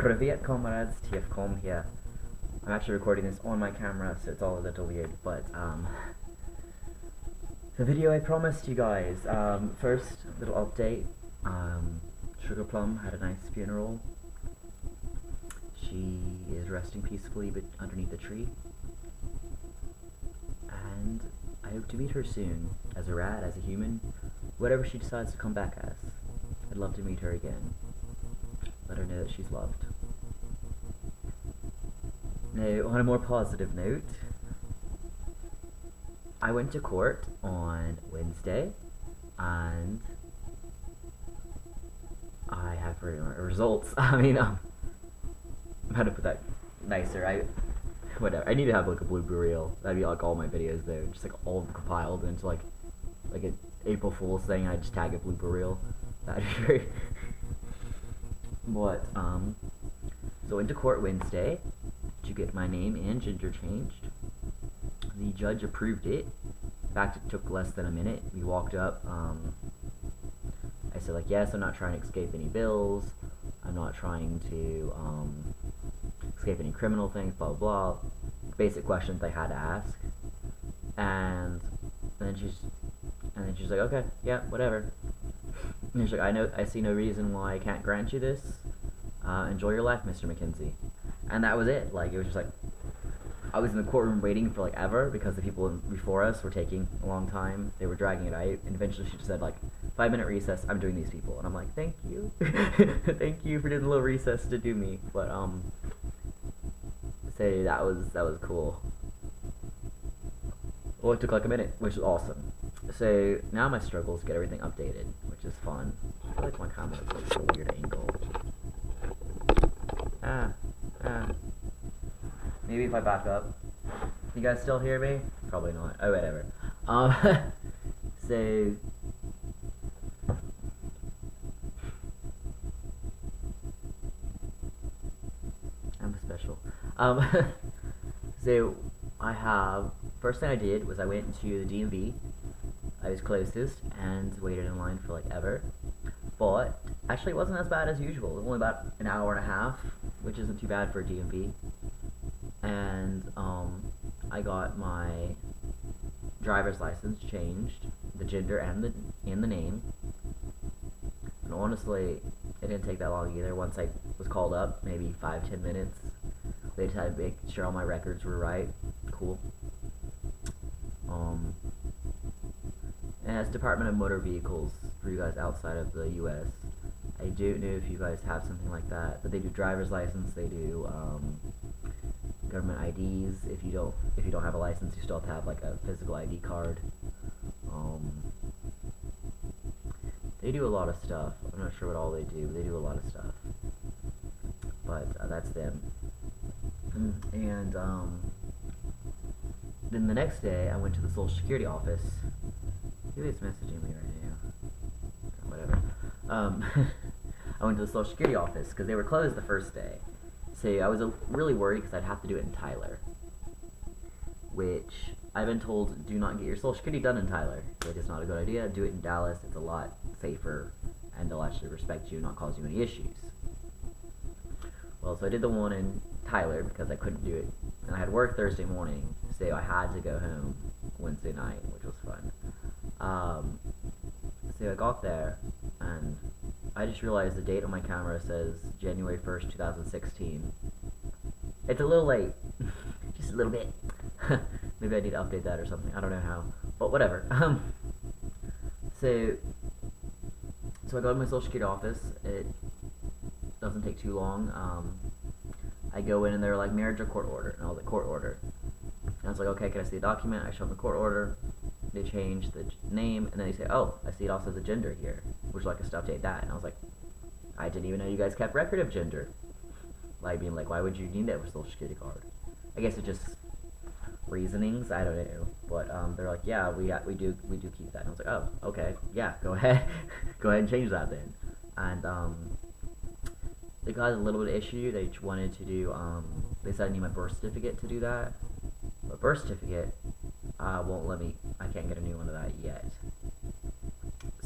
Привет, comrades, TFCom here. I'm actually recording this on my camera, so it's all a little weird, but, the video I promised you guys. First, little update. Sugar Plum had a nice funeral. She is resting peacefully but underneath a tree. And I hope to meet her soon, as a rat, as a human, whatever she decides to come back as. I'd love to meet her again. Let her know that she's loved. Now, on a more positive note, I went to court on Wednesday, and I have results. How to put that nicer? Whatever. I need to have like a blooper reel. That'd be like all my videos though, just like all compiled into like an April Fool's thing. I just tag a blooper reel. That'd be great. But so went to court Wednesday to get my name and gender changed. The judge approved it. In fact, it took less than a minute. We walked up. I said like, yes, I'm not trying to escape any bills. I'm not trying to escape any criminal things. Blah blah blah. Basic questions I had to ask. And then she's like, okay, yeah, whatever. And she's like, I see no reason why I can't grant you this. Enjoy your life, Mr. McKenzie. And that was it. Like, it was just like, I was in the courtroom waiting for like ever because the people before us were taking a long time. They were dragging it out, and eventually she just said like, 5-minute recess. I'm doing these people, and I'm like, thank you, thank you for doing the little recess to do me. But say that was cool. Well, it took like a minute, which is awesome. So now my struggle is to get everything updated, which is fun. I feel like my camera is like a weird angle. Maybe if I back up. You guys still hear me? Probably not. Oh, whatever. So I'm special. So I have, first thing I did was I went to the DMV. I was closest and waited in line for like ever. But actually it wasn't as bad as usual. It was only about an hour and a half, which isn't too bad for a DMV. And I got my driver's license changed, the gender and the name. And honestly, it didn't take that long either. Once I was called up, maybe 5-10 minutes. They just had to make sure all my records were right. Cool. And as Department of Motor Vehicles for you guys outside of the U.S., I don't know if you guys have something like that, but they do driver's license. They do government IDs. If you don't have a license, you still have to have like a physical ID card. They do a lot of stuff. I'm not sure what all they do. They do a lot of stuff. But that's them. And then the next day, I went to the Social Security office. Who is messaging me right now? Whatever. I went to the Social Security office because they were closed the first day. So I was really worried because I'd have to do it in Tyler, which I've been told, do not get your Social Security done in Tyler. Like, it's not a good idea. Do it in Dallas. It's a lot safer, and they'll actually respect you and not cause you any issues. Well, so I did the one in Tyler because I couldn't do it, and I had work Thursday morning, so I had to go home Wednesday night, which was fun. So I got there, and I just realized the date on my camera says January 1st, 2016. It's a little late. Just a little bit. Maybe I need to update that or something. I don't know how. But whatever. So I go to my Social Security office. It doesn't take too long. I go in and they're like, marriage or court order? And I was like, court order. And I was like, okay, can I see the document? I show them the court order. They change the name, and then they say, oh, I see it also has a gender here. Would you like us to update that? And I was like, I didn't even know you guys kept record of gender. Like, being like, why would you need that for Social Security card? I guess it's just reasonings, I don't know. But they're like, yeah, we do keep that. And I was like, oh, okay, yeah, go ahead. Go ahead and change that then. And they got a little bit of issue. They wanted to do, they said I need my birth certificate to do that. But birth certificate won't let me, I can't get a new one of that yet.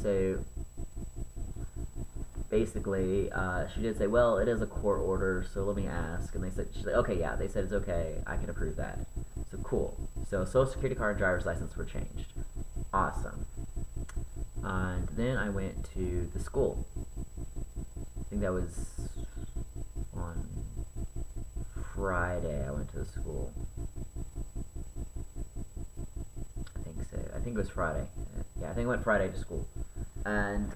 So basically, she did say, well, it is a court order, so let me ask. And they said, she's like, okay, yeah, they said it's okay, I can approve that. So cool. So social security card and driver's license were changed. Awesome. And then I went to the school. I think that was on Friday I went to the school. I think so. I think it was Friday. Yeah, I think I went Friday to school. And,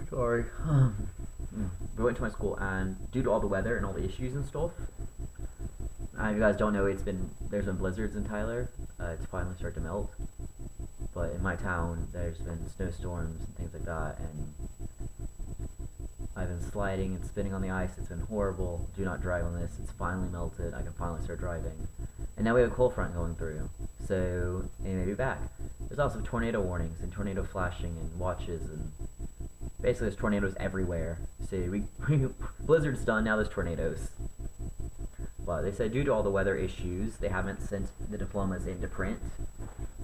sorry. We went to my school, and due to all the weather and all the issues and stuff, if you guys don't know, there's been blizzards in Tyler. It's finally started to melt. But in my town, there's been snowstorms and things like that, and I've been sliding and spinning on the ice. It's been horrible. Do not drive on this. It's finally melted. I can finally start driving. And now we have a cold front going through, so it may be back. There's also tornado warnings and tornado flashing and watches, and basically there's tornadoes everywhere. So blizzard's done, now there's tornadoes. But they said due to all the weather issues, they haven't sent the diplomas into print,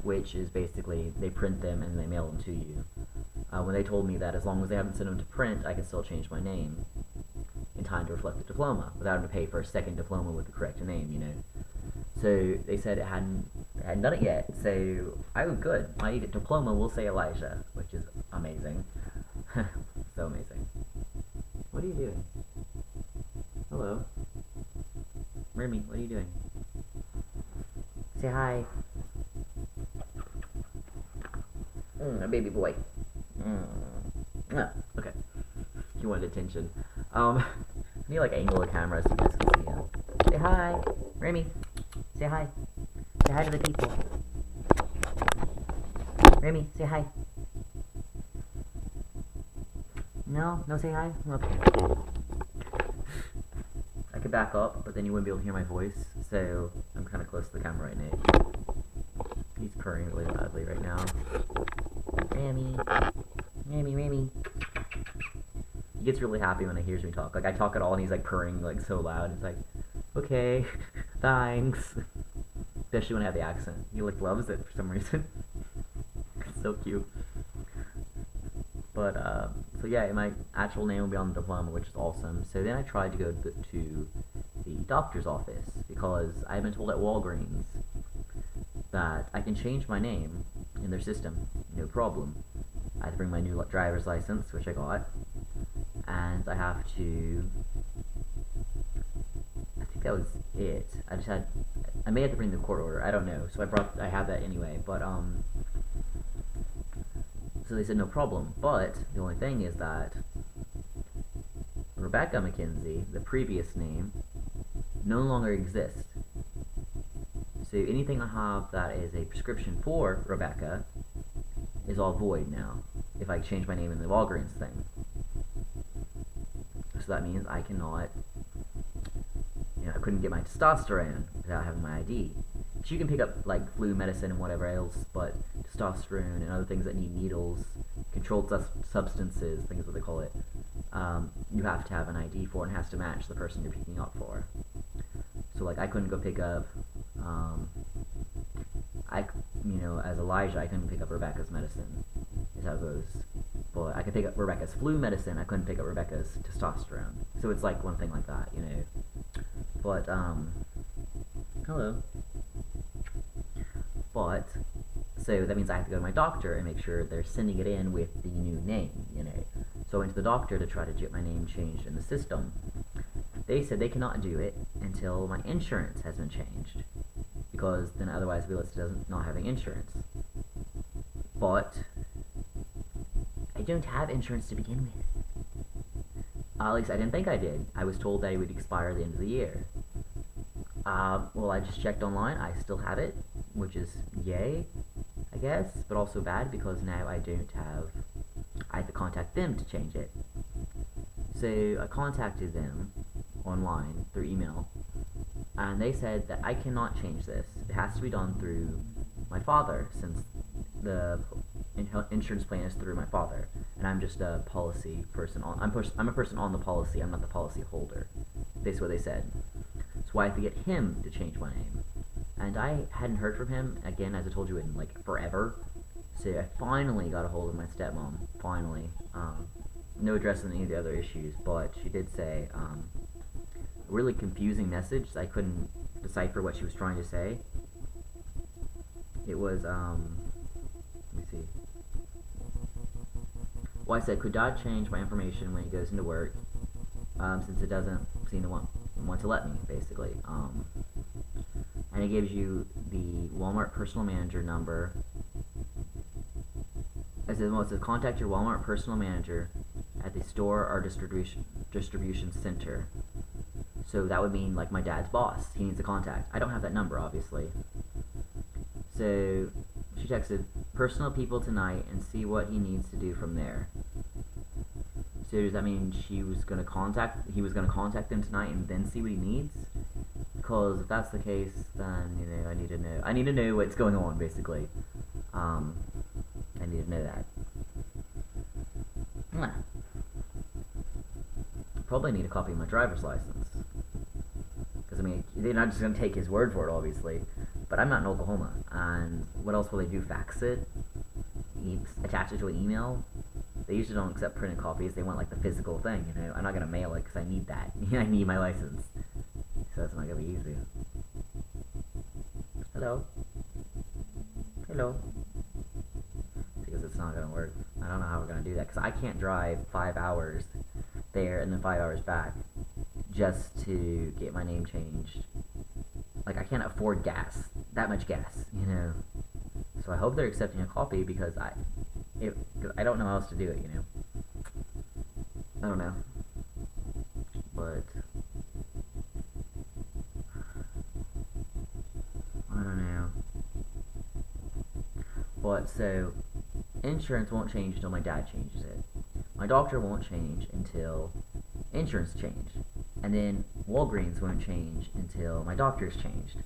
which is basically they print them and they mail them to you. When they told me that as long as they haven't sent them to print, I can still change my name in time to reflect the diploma without having to pay for a second diploma with the correct name, you know. So they said it hadn't done it yet, so I was good. My diploma will say Elijah, which is amazing. So amazing. What are you doing? Hello? Remy, what are you doing? Say hi. A baby boy. Okay. He wanted attention. I need like angle the camera so you guys can see him. Say hi. Remy. Say hi. Say hi to the people. Remy, say hi. No? No say hi? Okay. I could back up, but then you wouldn't be able to hear my voice, so I'm kind of close to the camera right now. He's purring really loudly right now. Remy. Remy, Remy. He gets really happy when he hears me talk. Like, I talk at all, and he's, like, purring, like, so loud. He's like, okay, thanks. Especially when I have the accent. He, like, loves it for some reason. It's so cute. But, so yeah, my actual name will be on the diploma, which is awesome. So then I tried to go to the doctor's office, because I've been told at Walgreens that I can change my name in their system, no problem. I have to bring my new driver's license, which I got, and I have to, I think that was it. I may have to bring the court order, I don't know, so I have that anyway, but, so they said no problem, but the only thing is that Rebecca McKenzie, the previous name, no longer exists. So anything I have that is a prescription for Rebecca is all void now, if I change my name in the Walgreens thing. So that means I cannot, I couldn't get my testosterone without having my ID. So you can pick up, like, flu medicine and whatever else, but testosterone and other things that need needles, controlled substances, I think is what they call it, you have to have an ID for, and it has to match the person you're picking up for. So, like, I couldn't go pick up, as Elijah, I couldn't pick up Rebecca's medicine, is how it goes. But I could pick up Rebecca's flu medicine, I couldn't pick up Rebecca's testosterone. So it's like one thing like that, But, hello. But, so that means I have to go to my doctor and make sure they're sending it in with the new name, So I went to the doctor to try to get my name changed in the system. They said they cannot do it until my insurance has been changed, because then otherwise I'll be listed as not having insurance. But I don't have insurance to begin with. At least I didn't think I did. I was told that it would expire at the end of the year. Well, I just checked online. I still have it, which is yay, I guess, but also bad because now I have to contact them to change it. So I contacted them online through email, and they said that I cannot change this. It has to be done through my father, since the insurance plan is through my father, and I'm just a policy person. I'm a person on the policy. I'm not the policy holder. That's what they said. So I have to get him to change my name, and I hadn't heard from him again, as I told you, in like forever. So I finally got a hold of my stepmom. Finally, no addressing any of the other issues, but she did say a really confusing message. I couldn't decipher what she was trying to say. It was let me see. Well, I said, could Dad change my information when he goes into work, since it doesn't seem to want to let me, basically. And it gives you the Walmart personal manager number. It says, well, it says, contact your Walmart personal manager at the store or distribution center. So that would mean, like, my dad's boss. He needs a contact. I don't have that number, obviously. So she texted, personal people tonight, and see what he needs to do from there. So does that mean he was gonna contact them tonight and then see what he needs? Because if that's the case, then I need to know what's going on, basically. I need to know that. Probably need a copy of my driver's license. Because I mean, they're not just gonna take his word for it, obviously. But I'm not in Oklahoma, and what else will they do? Fax it? Attach it to an email? They usually don't accept printed copies. They want like the physical thing, I'm not gonna mail it because I need that. I need my license, so that's not gonna be easy. Hello. Because it's not gonna work. I don't know how we're gonna do that because I can't drive 5 hours there and then 5 hours back just to get my name changed. Like, I can't afford gas, that much gas, So I hope they're accepting a copy because I don't know how else to do it, I don't know. But I don't know. But so insurance won't change until my dad changes it. My doctor won't change until insurance changed. And then Walgreens won't change until my doctor's changed.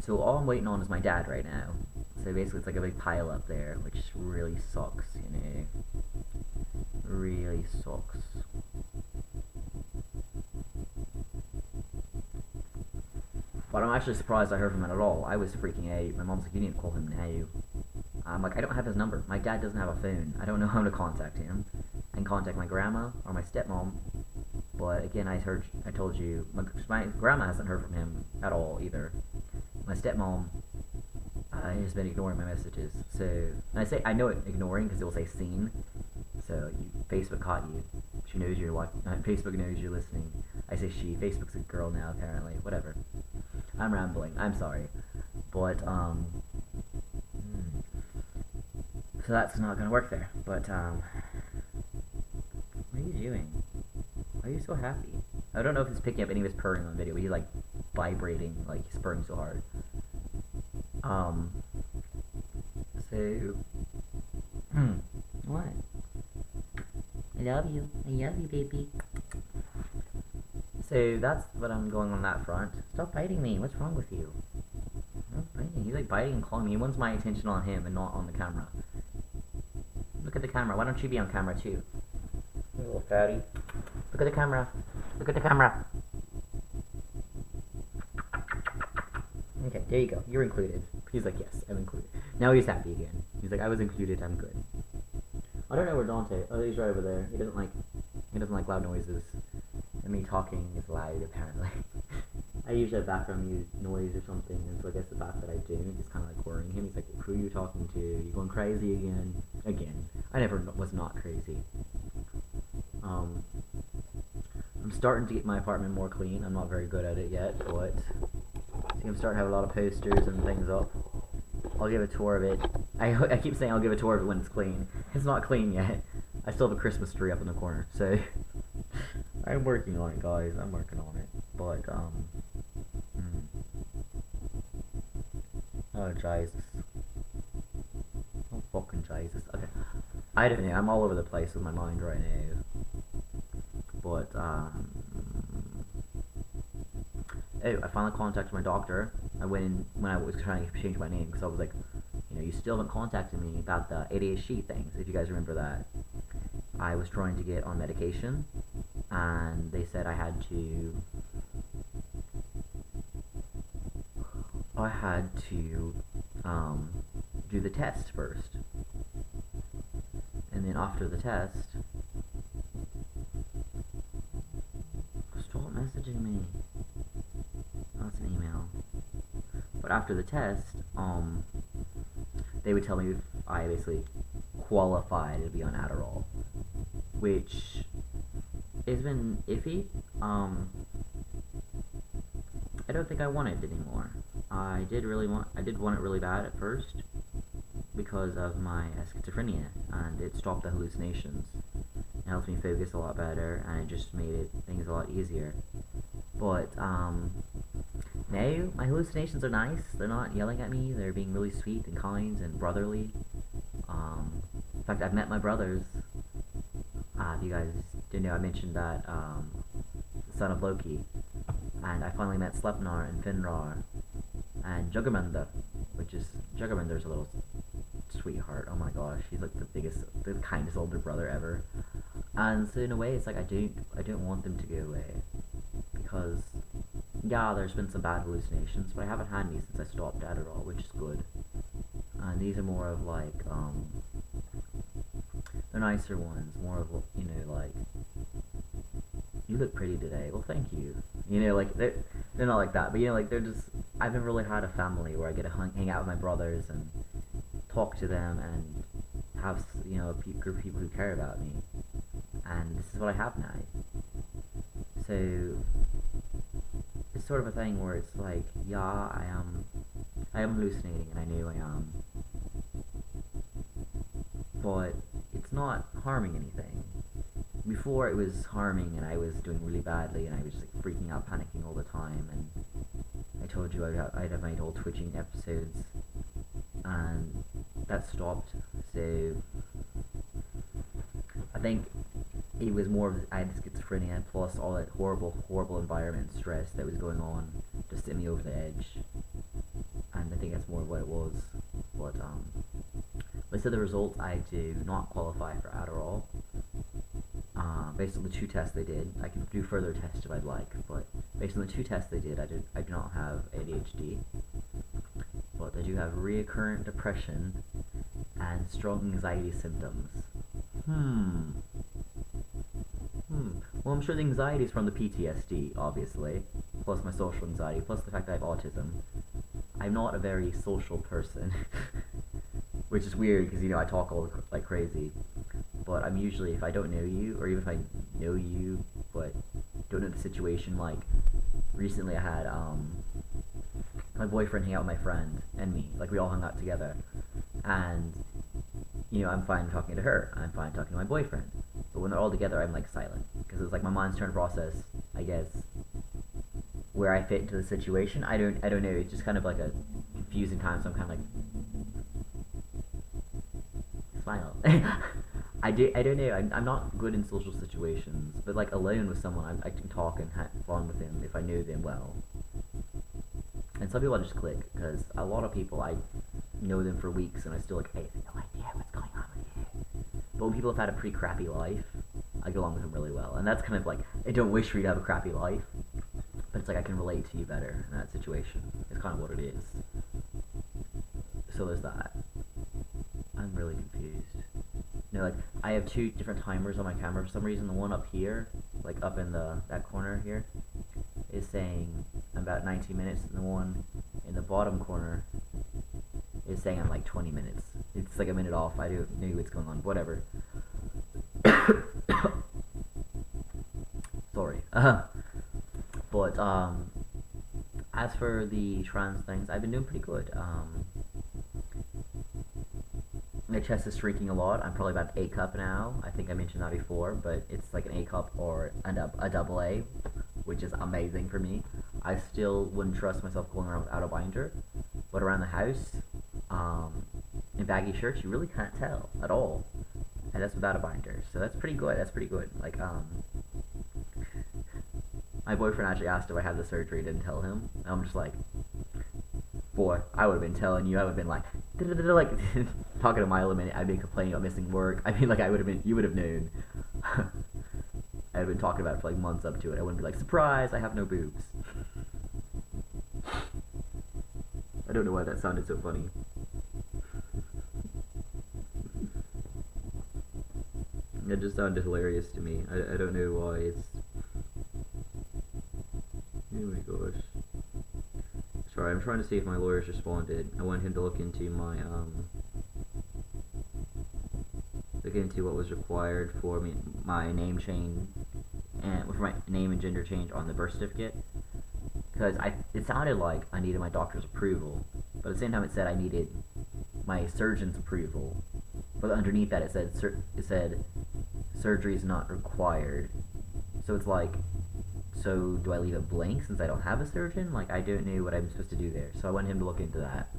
So all I'm waiting on is my dad right now. So basically it's like a big pile up there, which really sucks, Really sucks. But I'm actually surprised I heard from him at all. I was freaking out. My mom's like, you need to call him now. I'm like, I don't have his number. My dad doesn't have a phone. I don't know how to contact him. I can contact my grandma or my stepmom. But again, I told you, my grandma hasn't heard from him at all either. My stepmom has been ignoring my messages. So, and I know it ignoring because it will say seen. So Facebook caught you. She knows you're watching. Facebook knows you're listening. I say she. Facebook's a girl now apparently. Whatever. I'm rambling. I'm sorry. But so that's not gonna work there. But what are you doing? Why are you so happy? I don't know if he's picking up any of his purring on video, but he's like vibrating, like he's purring so hard. So, what? I love you, baby. So that's what I'm going on that front. Stop biting me. What's wrong with you? Stop biting. He's like biting and clawing me. He wants my attention on him and not on the camera. Look at the camera. Why don't you be on camera too? You little fatty. Look at the camera. Look at the camera. Okay, there you go. You're included. He's like, yes, I'm included. Now he's happy again. He's like, I was included. I'm good. I don't know where Dante. Oh, he's right over there. He doesn't like loud noises. And me talking is loud, apparently. I usually have background noise or something, and so I guess the fact that I do is kind of like worrying him. He's like, who are you talking to? You going crazy again? Again. I never was not crazy. I'm starting to get my apartment more clean. I'm not very good at it yet, but I think I'm starting to have a lot of posters and things up. I'll give a tour of it. I keep saying I'll give a tour of it when it's clean. It's not clean yet. I still have a Christmas tree up in the corner, so I'm working on it, guys. I'm working on it. But oh Jesus. Oh fucking Jesus. Okay. I don't know, I'm all over the place with my mind right now. But oh, I finally contacted my doctor. I went in when I was trying to change my name because I was like, you still haven't contacted me about the ADHD things, if you guys remember that. I was trying to get on medication, and they said I had to I had to do the test first. And then after the test, stop messaging me. That's an email. But after the test, they would tell me if I basically qualified to be on Adderall, which has been iffy. I don't think I want it anymore. I did want it really bad at first because of my schizophrenia, and it stopped the hallucinations. It helped me focus a lot better, and it just made things a lot easier. But now my hallucinations are nice. They're not yelling at me. They're being really sweet and kind and brotherly. In fact, I've met my brothers. If you guys didn't know, I mentioned that son of Loki, and I finally met Sleipnir and Finrar and Juggermund, Juggermunder's a little sweetheart. Oh my gosh, he's like the kindest older brother ever. And so in a way, it's like I don't want them to go away, because yeah, there's been some bad hallucinations, but I haven't had any since I stopped Adderall, which is good. And these are more of like they're nicer ones, more of, you know, like, you look pretty today. Well, thank you. You know, like they're not like that, but you know, like they're just. I've never really had a family where I get to hang out with my brothers and talk to them and have, you know, a group of people who care about me. And this is what I have now. So it's sort of a thing where it's like, yeah, I am hallucinating, and I know I am, but it's not harming anything. Before it was harming, and I was doing really badly, and I was like freaking out, panicking all the time, and I told you I'd have my old twitching episodes, and that stopped. So I think it was more of, I had schizophrenia plus all that horrible environment and stress that was going on to send me over the edge, and I think that's more of what it was. But based on the results, I do not qualify for Adderall. Based on the 2 tests they did, I can do further tests if I'd like, but based on the 2 tests they did, I do not have ADHD, but I do have recurrent depression and strong anxiety symptoms. Well, I'm sure the anxiety is from the PTSD, obviously, plus my social anxiety, plus the fact that I have autism. I'm not a very social person, which is weird because, you know, I talk all like crazy. But I'm usually, if I don't know you, or even if I know you but don't know the situation, like recently I had my boyfriend hang out with my friend and me, like we all hung out together, and you know, I'm fine talking to her, I'm fine talking to my boyfriend, but when they're all together, I'm like silent, because it's like my mind's trying to process, I guess, where I fit into the situation. I don't know, it's just kind of like a confusing time, so I'm kind of like, smile. I don't know, I'm not good in social situations, but like alone with someone, I can talk and have fun with them if I know them well. And some people I just click, because a lot of people, I know them for weeks and I still like, I have no idea what's going on with you. But when people have had a pretty crappy life, I get along with them really well. And that's kind of like, I don't wish for you to have a crappy life, but it's like I can relate to you better in that situation. It's kind of what it is. So there's that. I'm really confused. No, like, I have 2 different timers on my camera for some reason. The one up here, like up in that corner here, is saying I'm about 19 minutes, and the one in the bottom corner is saying I'm like 20 minutes. It's like a minute off. I don't know what's going on. Whatever. Sorry. But as for the trans things, I've been doing pretty good. My chest is shrinking a lot. I'm probably about A cup now. I think I mentioned that before, but it's like an A cup or a double A, which is amazing for me. I still wouldn't trust myself going around without a binder, but around the house, in baggy shirts, you really can't tell at all, and that's without a binder. So that's pretty good. That's pretty good. Like, my boyfriend actually asked if I had the surgery. I didn't tell him. And I'm just like, boy, I would have been telling you. I would have been like, like talking a mile a minute. I'd been complaining about missing work. I mean, like, you would have known. I'd been talking about it for like months up to it. I wouldn't be like, surprise, I have no boobs. I don't know why that sounded so funny. It just sounded hilarious to me. I don't know why. It's... Oh my gosh. Sorry, I'm trying to see if my lawyer's responded. I want him to look into my, look into what was required for me, my name change, and for my name and gender change on the birth certificate. Because it sounded like I needed my doctor's approval, but at the same time it said I needed my surgeon's approval. But underneath that it said surgery is not required. So it's like, so do I leave it blank since I don't have a surgeon? Like, I don't know what I'm supposed to do there. So I want him to look into that.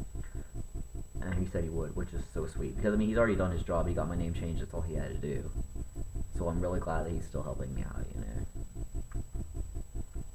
And he said he would, which is so sweet. Because, I mean, he's already done his job. He got my name changed. That's all he had to do. So I'm really glad that he's still helping me out, you know.